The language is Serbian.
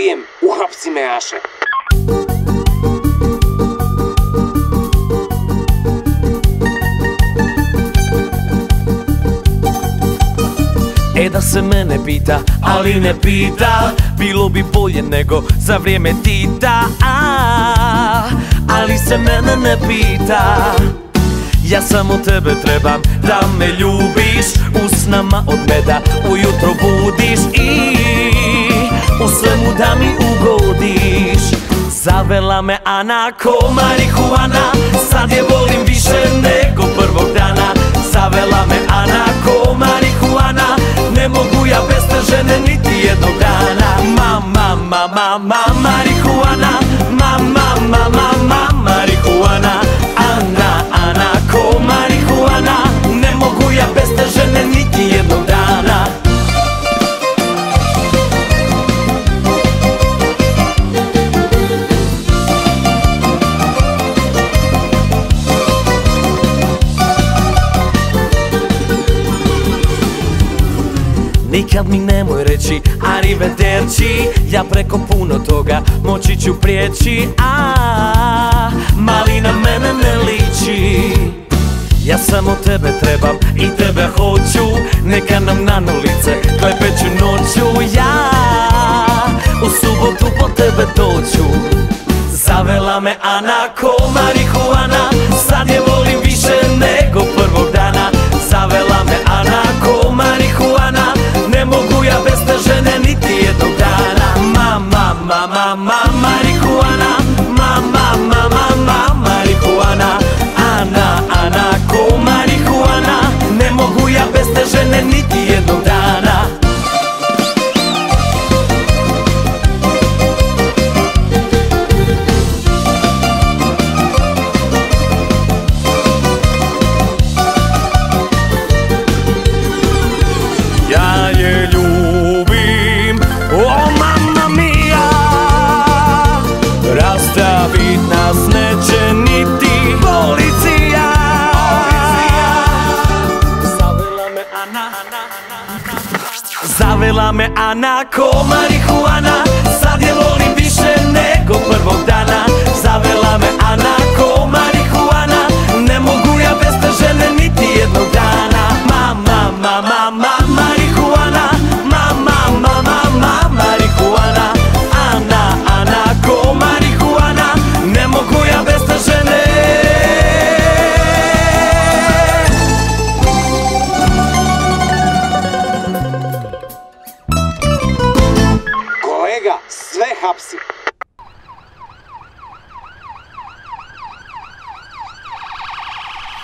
ubijem, uhapsi me, Aše. Da se mene pita, ali ne pita, bilo bi bolje nego za vrijeme Tita. Ali se mene ne pita, ja samo tebe trebam da me ljubiš, usnama od meda ujutro budiš i u svemu da mi ugodiš. Zavela me Ana ko marihuana, sad je volim više nego prvog dana. Zavela me Ana ko marihuana, ne mogu ja bez te žene niti jednog dana. Mama, marihuana, mama, marihuana. Ana, ko marihuana, ne mogu ja bez te žene niti jednog dana. Nikad mi nemoj reći arrivederci, ja preko puno toga moći ću prijeći. Mali na mene ne liči, ja samo tebe trebam i tebe hoću. Neka nam na nolice klepeću noću, ja u subotu po tebe doću. Zavela me Ana ko marihuana, sad je volim više nego prvog dana. Zavela me Ana ko marihuana, ne mogu ja bez te žene niti jednog dana. Mama, marihuana, mama, marihuana. Ana, ko marihuana, ne mogu ja bez te žene niti jednog dana. Ja je ljubim, o mamma mia, rastavit nas neće niti policija. Zavela me Ana ko marihuana, sad je volim više nego prvog dana. Zavela me Ana ko marihuana, ne mogu ja bez te žene niti jednog dana. Mama, marihuana, mama, marihuana. Ana, ko marihuana, ne mogu ja bez te žene. Kolega, sve hapsi.